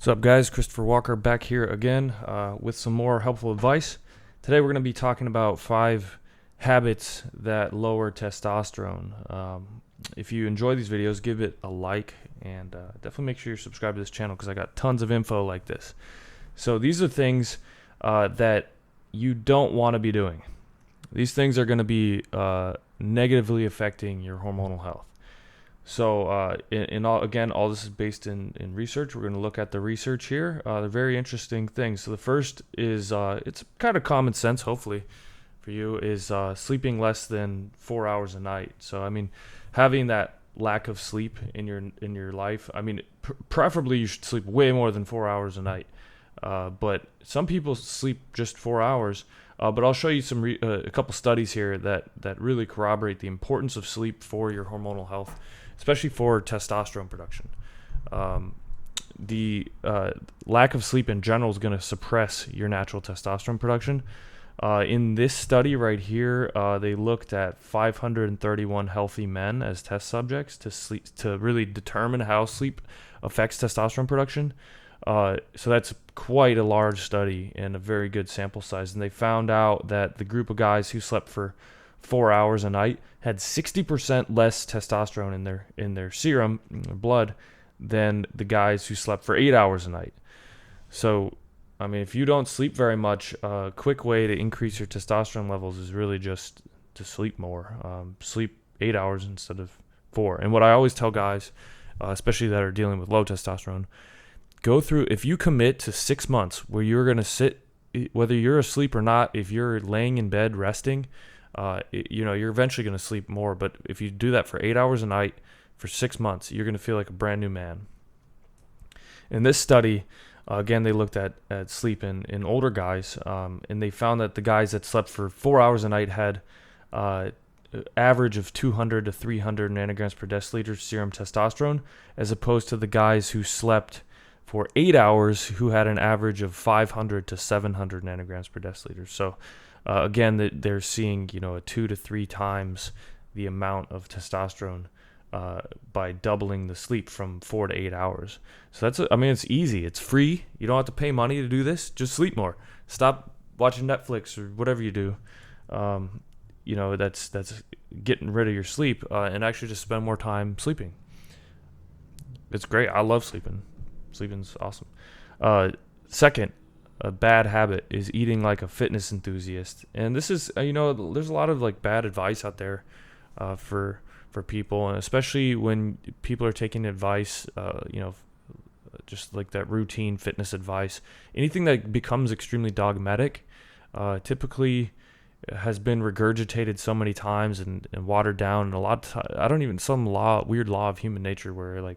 What's up, guys? Christopher Walker back here again with some more helpful advice. Today we're going to be talking about 5 habits that lower testosterone. If you enjoy these videos, give it a like and definitely make sure you're subscribed to this channel because I got tons of info like this. So these are things that you don't want to be doing. These things are going to be negatively affecting your hormonal health. So all this is based in research. We're going to look at the research here. They're very interesting things. So the first is, it's kind of common sense, hopefully, for you, is sleeping less than 4 hours a night. So, I mean, having that lack of sleep in your life, I mean, preferably you should sleep way more than 4 hours a night. But some people sleep just 4 hours. But I'll show you a couple studies here that really corroborate the importance of sleep for your hormonal health, especially for testosterone production. The lack of sleep in general is going to suppress your natural testosterone production. In this study right here, they looked at 531 healthy men as test subjects to really determine how sleep affects testosterone production. So that's quite a large study and a very good sample size. And they found out that the group of guys who slept for 4 hours a night had 60% less testosterone in their serum, blood, than the guys who slept for 8 hours a night. So, I mean, if you don't sleep very much, a quick way to increase your testosterone levels is really just to sleep more. Sleep 8 hours instead of 4. And what I always tell guys, especially that are dealing with low testosterone, if you commit to 6 months where you're going to sit, whether you're asleep or not, if you're laying in bed resting, you're eventually going to sleep more. But if you do that for 8 hours a night for 6 months, you're going to feel like a brand new man. In this study, again, they looked at sleep in older guys, and they found that the guys that slept for 4 hours a night had average of 200 to 300 nanograms per deciliter serum testosterone, as opposed to the guys who slept for 8 hours who had an average of 500 to 700 nanograms per deciliter. So again, they're seeing, a 2 to 3 times the amount of testosterone by doubling the sleep from 4 to 8 hours. So it's easy. It's free. You don't have to pay money to do this. Just sleep more. Stop watching Netflix or whatever you do. That's getting rid of your sleep and actually just spend more time sleeping. It's great. I love sleeping. Sleeping's awesome. Second, a bad habit is eating like a fitness enthusiast. And this is, there's a lot of bad advice out there for people, and especially when people are taking advice, just like that routine fitness advice. Anything that becomes extremely dogmatic typically has been regurgitated so many times and watered down. And a lot of some weird law of human nature where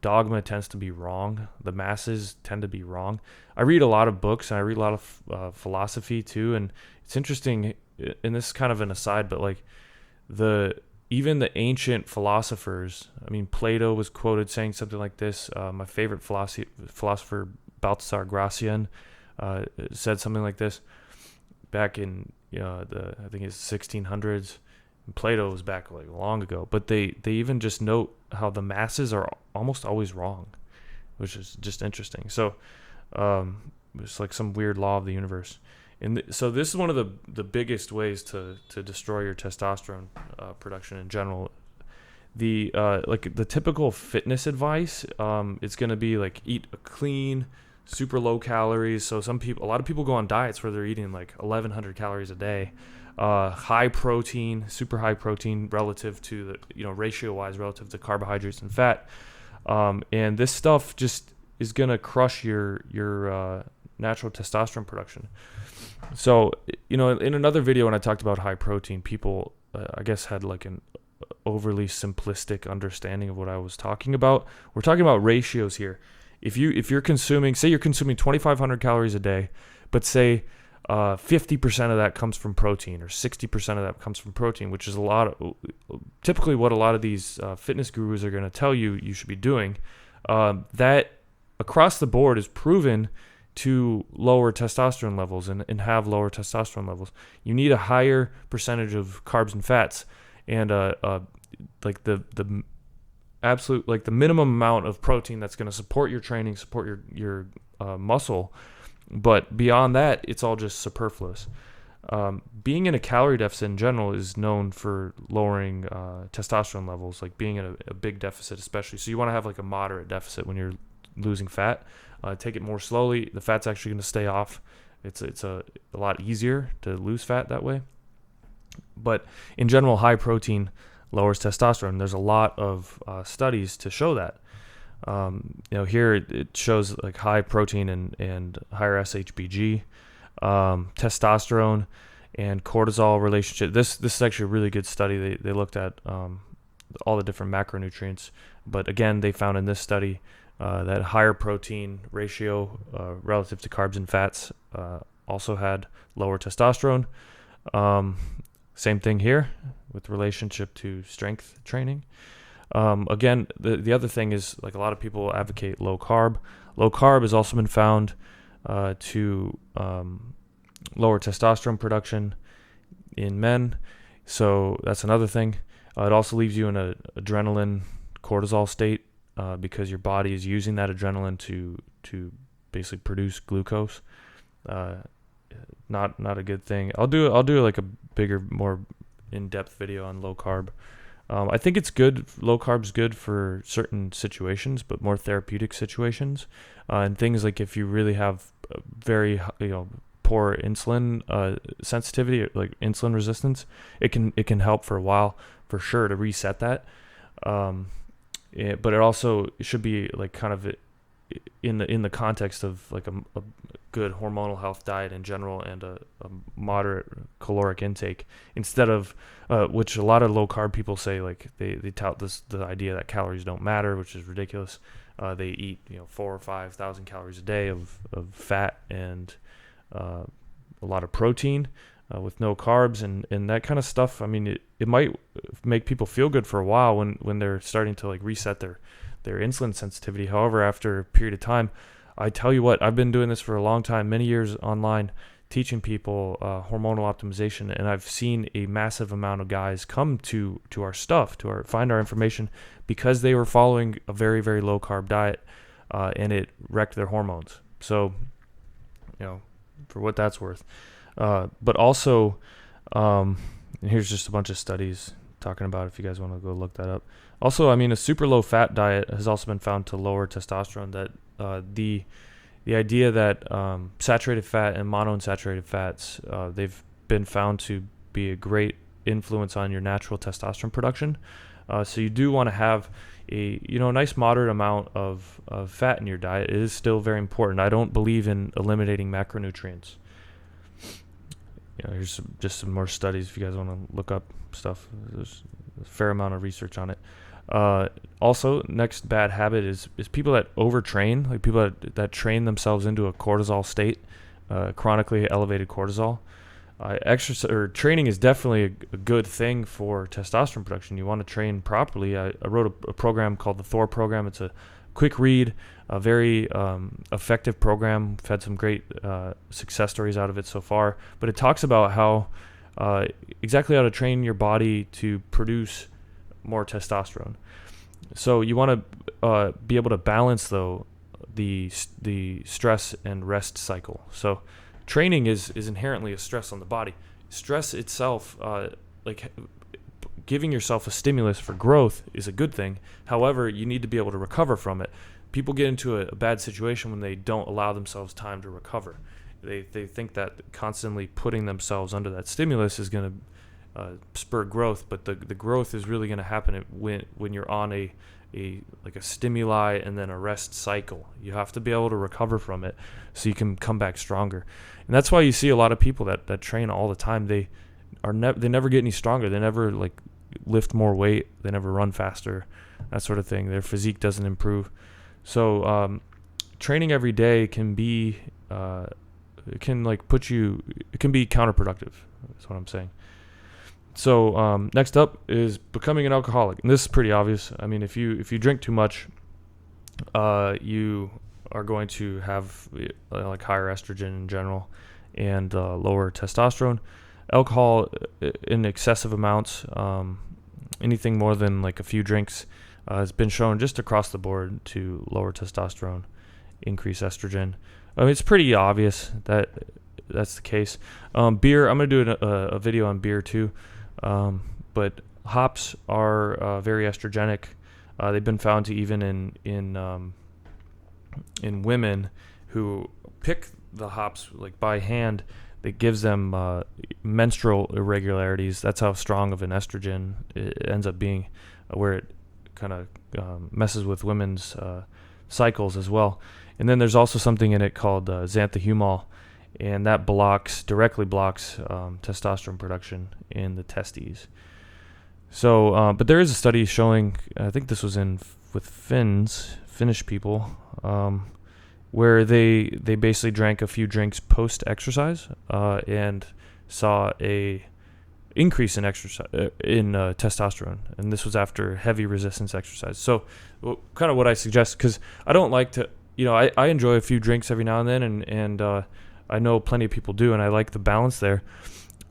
dogma tends to be wrong. The masses tend to be wrong. I read a lot of books and I read a lot of philosophy too, and it's interesting. And this is kind of an aside, but even the ancient philosophers. I mean, Plato was quoted saying something like this. My favorite philosopher, Balthasar Gracian, said something like this back in I think it's 1600s. Plato was back long ago, but they even just note how the masses are almost always wrong, which is just interesting. So it's like some weird law of the universe. And so this is one of the biggest ways to destroy your testosterone production in general. The typical fitness advice, it's going to be eat a clean, super low calories. So a lot of people go on diets where they're eating 1,100 calories a day. High protein, super high protein relative to ratio wise relative to carbohydrates and fat. And this stuff just is going to crush your natural testosterone production. So, in another video when I talked about high protein, people, I guess, had an overly simplistic understanding of what I was talking about. We're talking about ratios here. If you're consuming, say you're consuming 2,500 calories a day, but say 50% of that comes from protein, or 60% of that comes from protein, which is typically what a lot of these fitness gurus are going to tell you should be doing. That across the board is proven to lower testosterone levels and have lower testosterone levels. You need a higher percentage of carbs and fats, and the absolute, like the minimum amount of protein that's going to support your training, support your muscle. But beyond that, it's all just superfluous. Being in a calorie deficit in general is known for lowering testosterone levels, like being in a big deficit especially. So you want to have like a moderate deficit when you're losing fat. Take it more slowly. The fat's actually going to stay off. It's a lot easier to lose fat that way. But in general, high protein lowers testosterone. There's a lot of studies to show that. Here it shows like high protein and higher SHBG, testosterone, and cortisol relationship. This is actually a really good study. They looked at all the different macronutrients, but again, they found in this study that higher protein ratio relative to carbs and fats also had lower testosterone. Same thing here with relationship to strength training. Again, the other thing is, like, a lot of people advocate low carb. Low carb has also been found to lower testosterone production in men. So that's another thing. It also leaves you in an adrenaline cortisol state because your body is using that adrenaline to basically produce glucose. Not a good thing. I'll do like a bigger, more in-depth video on low carb. I think it's good. Low carb's good for certain situations, but more therapeutic situations, and things like if you really have very poor insulin sensitivity, or like insulin resistance, it can help for a while for sure to reset that. But it should be like kind of in the context of like a good hormonal health diet in general and a moderate caloric intake, instead of which a lot of low carb people say, like they tout the idea that calories don't matter, which is ridiculous. They eat 4,000 or 5,000 calories a day of fat and a lot of protein with no carbs and that kind of stuff. I mean, it might make people feel good for a while when they're starting to like reset their insulin sensitivity. However, after a period of time, I tell you what, I've been doing this for a long time, many years online, teaching people hormonal optimization, and I've seen a massive amount of guys come to our stuff, find our information, because they were following a very, very low carb diet, and it wrecked their hormones. So, for what that's worth. But also, and here's just a bunch of studies talking about, if you guys want to go look that up. Also, I mean, a super low fat diet has also been found to lower testosterone. That the idea that saturated fat and monounsaturated fats, they've been found to be a great influence on your natural testosterone production. So you do want to have a nice moderate amount of fat in your diet. It is still very important. I don't believe in eliminating macronutrients. Here's just some more studies if you guys want to look up stuff. There's a fair amount of research on it. Also, next bad habit is people that overtrain, like people that train themselves into a cortisol state, chronically elevated cortisol. Exercise or training is definitely a good thing for testosterone production. You want to train properly. I wrote a program called the Thor program. It's a quick read, a very effective program. We've had some great success stories out of it so far. But it talks about how exactly how to train your body to produce more testosterone. So you want to be able to balance, though, the stress and rest cycle. So training is inherently a stress on the body. Stress itself, like giving yourself a stimulus for growth, is a good thing. However, you need to be able to recover from it. People get into a bad situation when they don't allow themselves time to recover. They think that constantly putting themselves under that stimulus is going to spur growth, but the growth is really going to happen when you're on a stimuli and then a rest cycle. You have to be able to recover from it so you can come back stronger. And that's why you see a lot of people that train all the time. They never get any stronger. They never like lift more weight. They never run faster, that sort of thing. Their physique doesn't improve. So training every day can be it can be counterproductive. That's what I'm saying. So next up is becoming an alcoholic, and this is pretty obvious. I mean, if you drink too much, you are going to have like higher estrogen in general and lower testosterone. Alcohol in excessive amounts, anything more than like a few drinks, It's been shown just across the board to lower testosterone, increase estrogen. I mean, it's pretty obvious that that's the case. Beer, I'm going to do a video on beer too. But hops are very estrogenic. They've been found to even in women who pick the hops like by hand, that gives them menstrual irregularities. That's how strong of an estrogen it ends up being, where it kind of messes with women's cycles as well. And then there's also something in it called xanthahumol, and that directly blocks testosterone production in the testes. So, but there is a study showing, I think this was with Finnish people, where they basically drank a few drinks post-exercise and saw a increase in testosterone, and this was after heavy resistance exercise. So, kind of what I suggest, because I don't like to, I enjoy a few drinks every now and then, and I know plenty of people do, and I like the balance there.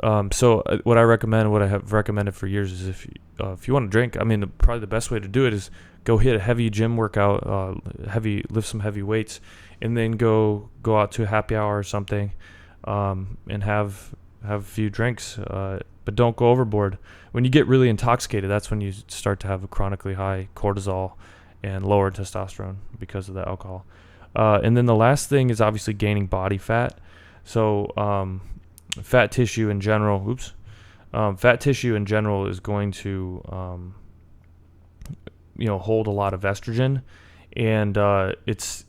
So what I recommend, what I have recommended for years, is if you want to drink, I mean, probably the best way to do it is go hit a heavy gym workout, lift some heavy weights, and then go out to a happy hour or something, and have a few drinks, but don't go overboard. When you get really intoxicated, that's when you start to have a chronically high cortisol and lower testosterone because of the alcohol. And then the last thing is obviously gaining body fat. So fat tissue in general is going to hold a lot of estrogen, and it's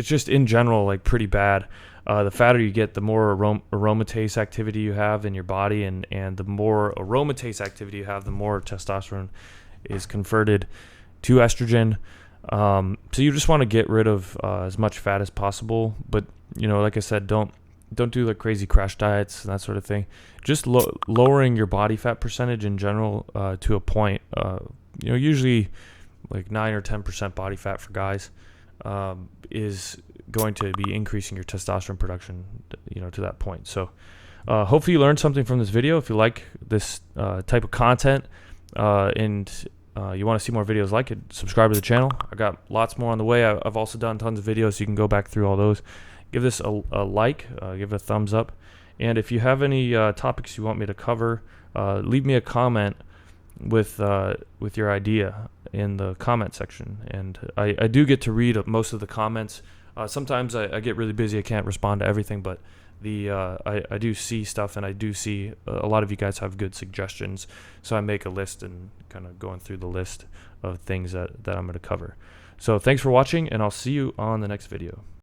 just in general like pretty bad. The fatter you get, the more aromatase activity you have in your body, and the more aromatase activity you have, the more testosterone is converted to estrogen. So you just want to get rid of as much fat as possible, but like I said, don't do like crazy crash diets and that sort of thing. Just lowering your body fat percentage in general to a point, usually like 9 or 10% body fat for guys, is going to be increasing your testosterone production, to that point. So hopefully you learned something from this video. If you like this type of content, and you want to see more videos like it, subscribe to the channel. I got lots more on the way. I've also done tons of videos, so you can go back through all those. Give this a like, give it a thumbs up, and if you have any topics you want me to cover, leave me a comment with your idea in the comment section, and I do get to read most of the comments. Sometimes I get really busy, I can't respond to everything, but I do see stuff, and I do see a lot of you guys have good suggestions, so I make a list and kind of going through the list of things that I'm going to cover. So thanks for watching, and I'll see you on the next video.